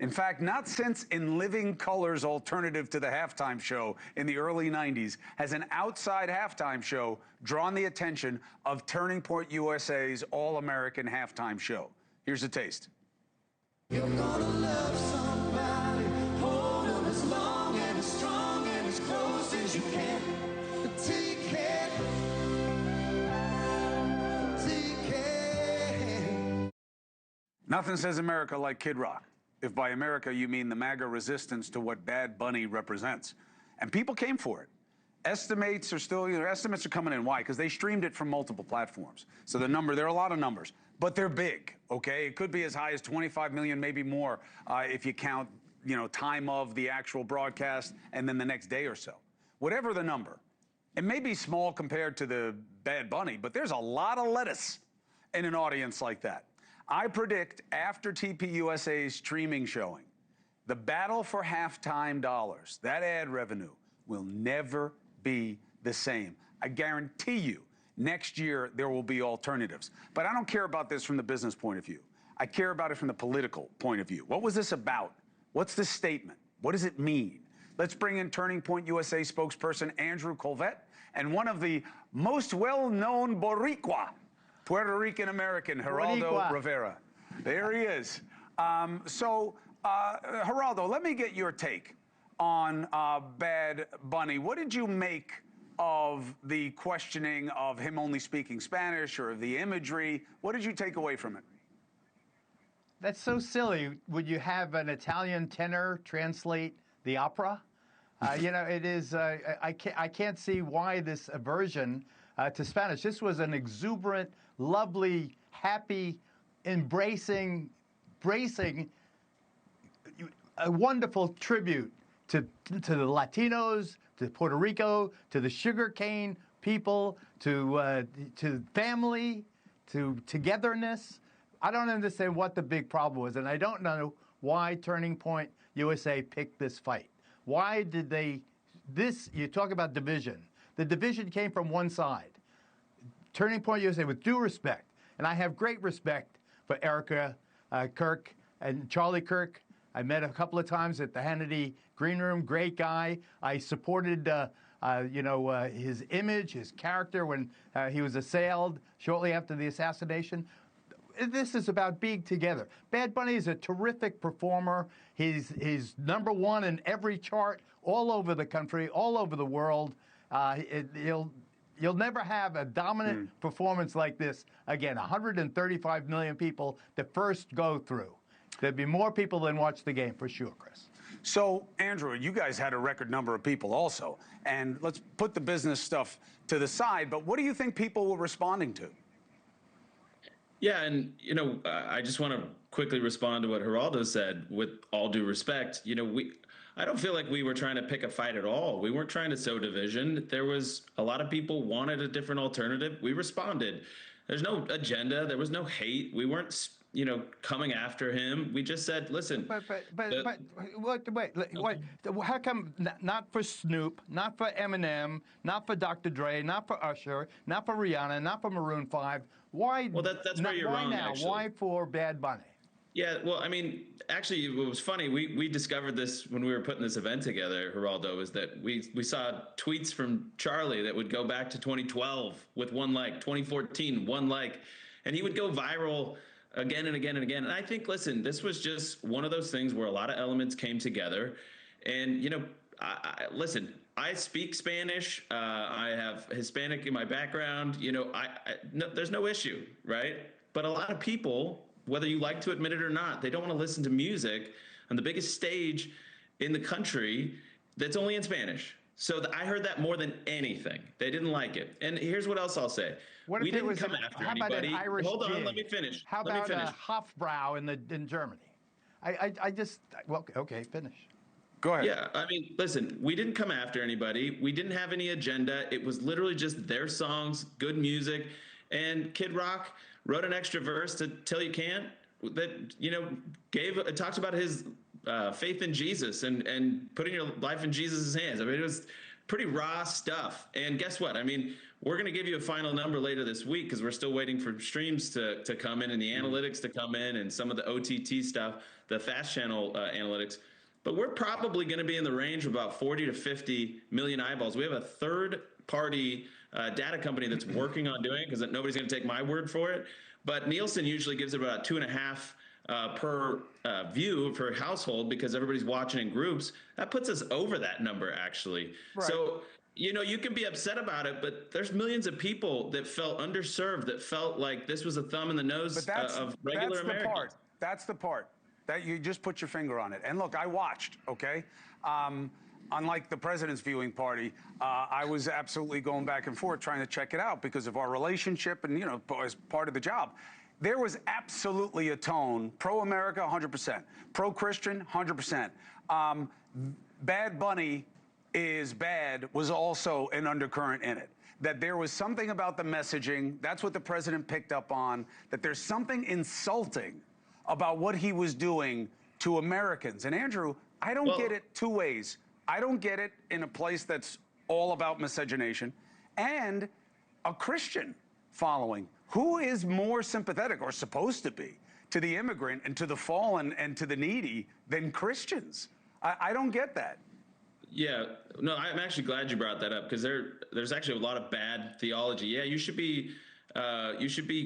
In fact, not since In Living Color's alternative to the halftime show in the early 90s has an outside halftime show drawn the attention of Turning Point USA's All-American halftime show. Here's a taste. You're gonna love somebody, hold them as long and as strong and as close as you can. Take care. Take care. Nothing says America like Kid Rock. If by America you mean the MAGA resistance to what Bad Bunny represents. And people came for it. Estimates are still, estimates are coming in. Why? Because they streamed it from multiple platforms. So there are a lot of numbers, but they're big, okay? It could be as high as 25 million, maybe more, if you count, time of the actual broadcast and then the next day or so. Whatever the number, it may be small compared to the Bad Bunny, but there's a lot of lettuce in an audience like that. I predict after TPUSA's streaming showing, the battle for halftime dollars, that ad revenue, will never be the same. I guarantee you, next year there will be alternatives. But I don't care about this from the business point of view. I care about it from the political point of view. What was this about? What's the statement? What does it mean? Let's bring in Turning Point USA spokesperson Andrew Kolvet and one of the most well-known Boricua, Puerto Rican American, Geraldo Rivera. There he is. Geraldo, let me get your take on Bad Bunny. What did you make of the questioning of him only speaking Spanish or the imagery? What did you take away from it? That's so silly. Would you have an Italian tenor translate the opera? It is. I can't see why this aversion to Spanish. This was an exuberant, lovely, happy, embracing, a wonderful tribute to the Latinos, to Puerto Rico, to the sugarcane people, to family, to togetherness. I don't understand what the big problem was, and I don't know why Turning Point USA picked this fight. Why did they? You talk about division. The division came from one side. Turning Point USA, with due respect, and I have great respect for Erica Kirk and Charlie Kirk. I met a couple of times at the Hannity Green Room. Great guy. I supported, his image, his character when he was assailed shortly after the assassination. This is about being together. Bad Bunny is a terrific performer. He's number one in every chart all over the country, all over the world. You'll never have a dominant performance like this again. 135 million people to first go through. There'd be more people than watch the game for sure, Chris. So, Andrew, you guys had a record number of people also. And let's put the business stuff to the side, but what do you think people were responding to? Yeah, and, I just want to quickly respond to what Geraldo said, with all due respect. I don't feel like we were trying to pick a fight at all. We weren't trying to sow division. There was a lot of people wanted a different alternative. We responded. There's no agenda. There was no hate. We weren't, coming after him. We just said, listen. Wait. How come not for Snoop, not for Eminem, not for Dr. Dre, not for Usher, not for Rihanna, not for Maroon 5? Why? Well, that's where you're wrong, now? actually. Why for Bad Bunny? Yeah, well, actually, it was funny. We discovered this when we were putting this event together, Geraldo, is that we saw tweets from Charlie that would go back to 2012 with 1 like, 2014, 1 like, and he would go viral again and again and again. And I think, listen, this was just one of those things where a lot of elements came together. And, listen, I speak Spanish. I have Hispanic in my background. There's no issue, right? But a lot of people, whether you like to admit it or not, they don't want to listen to music on the biggest stage in the country that's only in Spanish. So I heard that more than anything. They didn't like it. And here's what else I'll say. We didn't come after anybody. Hold on, let me finish. How about Hofbrau in Germany? Okay, finish. Go ahead. Yeah, listen, we didn't come after anybody. We didn't have any agenda. It was literally just their songs, good music. And Kid Rock wrote an extra verse to Till You Can't that, talks about his faith in Jesus and putting your life in Jesus' hands. It was pretty raw stuff. And guess what? We're going to give you a final number later this week because we're still waiting for streams to come in and the analytics to come in and some of the OTT stuff. the fast channel analytics. But we're probably going to be in the range of about 40 to 50 million eyeballs. We have a third-party data company that's working on doing it because nobody's going to take my word for it. But Nielsen usually gives it about 2.5 per view per household because everybody's watching in groups. That puts us over that number, actually. Right. So, you know, you can be upset about it, but there's millions of people that felt underserved, that felt like this was a thumb in the nose of regular Americans. That's the part that you just put your finger on it. And look, I watched, okay? Unlike the president's viewing party, I was absolutely going back and forth trying to check it out because of our relationship and, you know, as part of the job. There was absolutely a tone, pro-America, 100%, pro-Christian, 100%. Bad Bunny is bad was also an undercurrent in it. That there was something about the messaging, that's what the president picked up on, that there's something insulting about what he was doing to Americans. And Andrew, I don't get it two ways. I don't get it in a place that's all about miscegenation and a Christian following. Who is more sympathetic, or supposed to be, to the immigrant and to the fallen and to the needy than Christians? I don't get that. Yeah, no, I'm actually glad you brought that up because there's actually a lot of bad theology. Yeah, you should be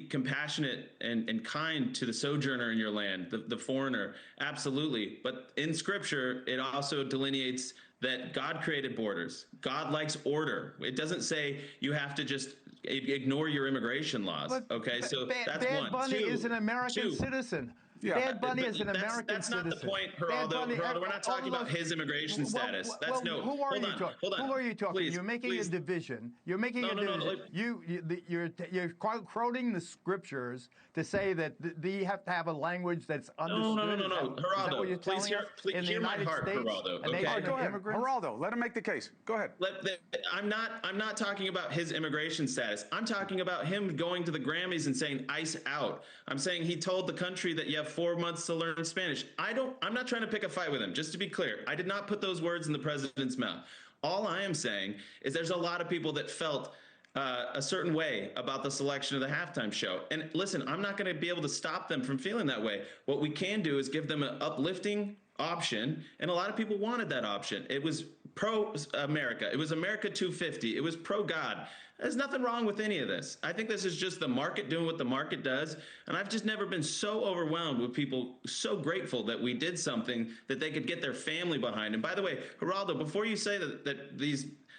compassionate and kind to the sojourner in your land, the foreigner, absolutely. But in Scripture, it also delineates that God created borders. God likes order. It doesn't say you have to just ignore your immigration laws. But okay, so that's Bad one. Bunny is an American citizen. Yeah. Bad Bunny is an American that's citizen. That's not the point, Geraldo. We're not talking about his immigration status. That's no. Who are you talking? Hold on. Who are you talking? Please, You're making a division. You're making a division. You're quoting the scriptures to say that they have to have a language that's understood. No. Geraldo, please hear my heart, Geraldo. Okay, go ahead, Geraldo. Let him make the case. Go ahead. I'm not talking about his immigration status. I'm talking about him going to the Grammys and saying "ice out." I'm saying he told the country that you have 4 months to learn Spanish. I'm not trying to pick a fight with him. Just to be clear, I did not put those words in the president's mouth. All I am saying is there's a lot of people that felt a certain way about the selection of the halftime show. And listen, I'm not going to be able to stop them from feeling that way. What we can do is give them an uplifting option, and a lot of people wanted that option. It was pro-America. It was America 250. It was pro-God. There's nothing wrong with any of this. I think this is just the market doing what the market does, and I've just never been so overwhelmed with people so grateful that we did something that they could get their family behind. And by the way, Geraldo, before you say that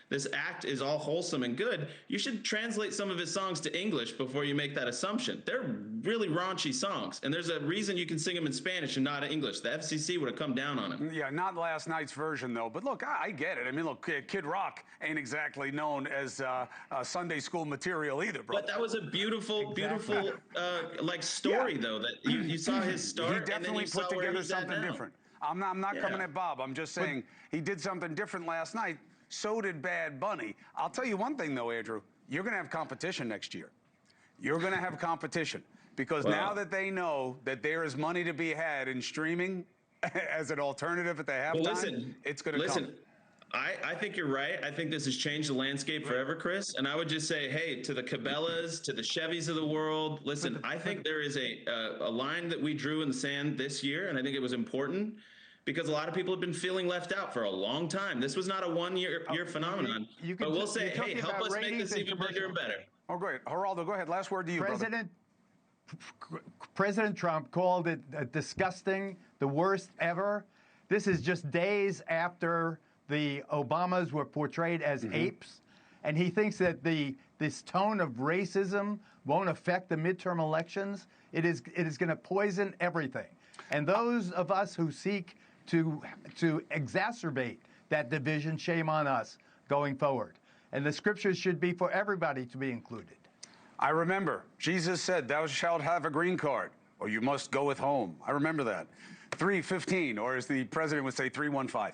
this act is all wholesome and good, you should translate some of his songs to English before you make that assumption. They're really raunchy songs, and there's a reason you can sing them in Spanish and not in English. The FCC would have come down on him. Yeah, not last night's version, though. But look, I get it. I mean, look, Kid Rock ain't exactly known as Sunday school material either, bro. But that was a beautiful like story, though, that you saw his start. He definitely put together something different. I'm not coming at Bob. I'm just saying he did something different last night. So did Bad Bunny. I'll tell you one thing, though, Andrew. You're going to have competition next year. You're going to have competition because now that they know that there is money to be had in streaming as an alternative at the halftime, it's going to come. I think you're right. I think this has changed the landscape forever, Chris. And I would just say, hey, to the Cabela's, to the Chevys of the world, listen, I think there is a line that we drew in the sand this year, and I think it was important because a lot of people have been feeling left out for a long time. This was not a one-year phenomenon. But we'll say, hey, help us make this even bigger and better. Oh, great. Geraldo, go ahead. Last word to you, brother. President Trump called it disgusting, the worst ever. This is just days after the Obamas were portrayed as apes, and he thinks that this tone of racism won't affect the midterm elections. It is going to poison everything. And those of us who seek to exacerbate that division, shame on us going forward. And the scriptures should be for everybody to be included. I remember Jesus said, "Thou shalt have a green card, or you must go with home." I remember that. 315, or as the president would say, 315.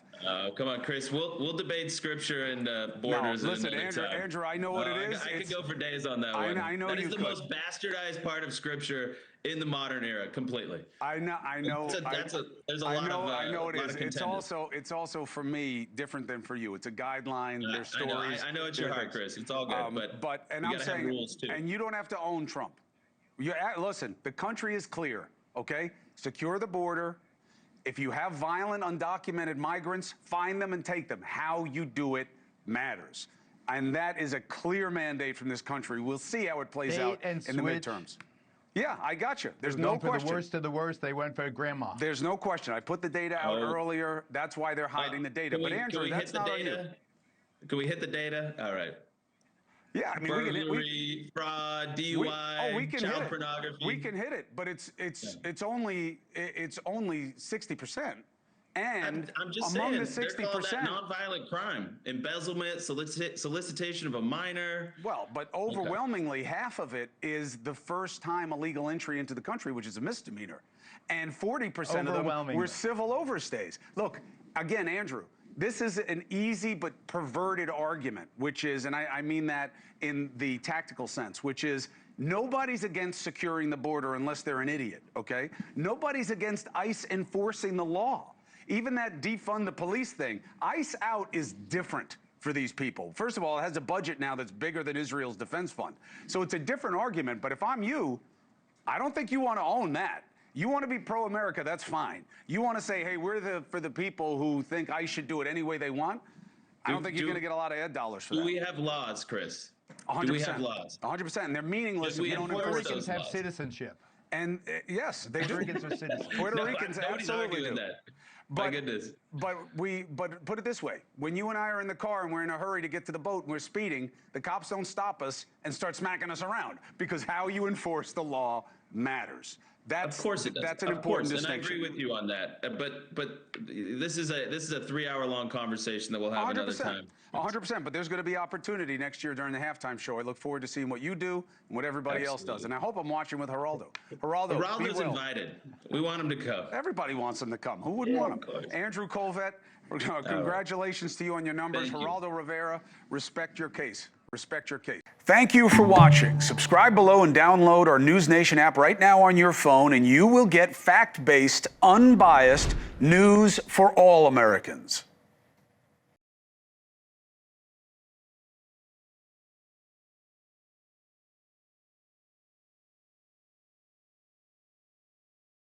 Come on, Chris. We'll debate scripture and borders. No, listen, Andrew, I know what it is. I could go for days on that one. I know that you is the most bastardized part of scripture in the modern era, completely. I know. There's a lot of I know it is. It's also for me different than for you. It's a guideline. There's stories. I know it's your heart, Chris. It's all good, but I'm saying, rules too. And you don't have to own Trump. Listen, the country is clear. Okay, secure the border. If you have violent, undocumented migrants, find them and take them. How you do it matters. And that is a clear mandate from this country. We'll see how it plays out in the midterms. Yeah, I got you. There's no question. For the worst of the worst, they went for grandma. There's no question. I put the data out earlier. That's why they're hiding the data. But Andrew, that's not on you. Can we hit the data? All right. Yeah, I mean, burglary, fraud, DUI, child pornography. We can hit it, but it's only 60%. And I'm just among saying, the 60%, that nonviolent crime, embezzlement, solicitation of a minor. Well, but overwhelmingly, half of it is the first time illegal entry into the country, which is a misdemeanor, and 40% of them were civil overstays. Look, again, Andrew, this is an easy but perverted argument, which is, and I mean that in the tactical sense, which is nobody's against securing the border unless they're an idiot, okay? Nobody's against ICE enforcing the law. Even that defund the police thing, ICE out is different for these people. First of all, it has a budget now that's bigger than Israel's defense fund. So it's a different argument, but if I'm you, I don't think you want to own that. You want to be pro-America, that's fine. You want to say, hey, we're for the people who think ICE should do it any way they want? I don't think you're going to get a lot of ad dollars for that. Do we have laws, Chris? 100%. Do we have laws? 100%, and they're meaningless if you don't Puerto enforce them. Ricans have citizenship. And yes, they do. Puerto Ricans are citizens. Puerto Ricans absolutely do. That. My goodness. But put it this way: when you and I are in the car and we're in a hurry to get to the boat and we're speeding, the cops don't stop us and start smacking us around because how you enforce the law matters. Of course it does. That's an important distinction. And I agree with you on that. But this is a 3-hour-long conversation that we'll have another time. 100%. But there's going to be opportunity next year during the halftime show. I look forward to seeing what you do and what everybody else does. And I hope I'm watching with Geraldo. Geraldo's invited. We want him to come. Everybody wants him to come. Who wouldn't want him? Andrew Kolvet, congratulations to you on your numbers. Geraldo Rivera, respect your case. Respect your case. Thank you for watching. Subscribe below and download our NewsNation app right now on your phone, and you will get fact-based, unbiased news for all Americans.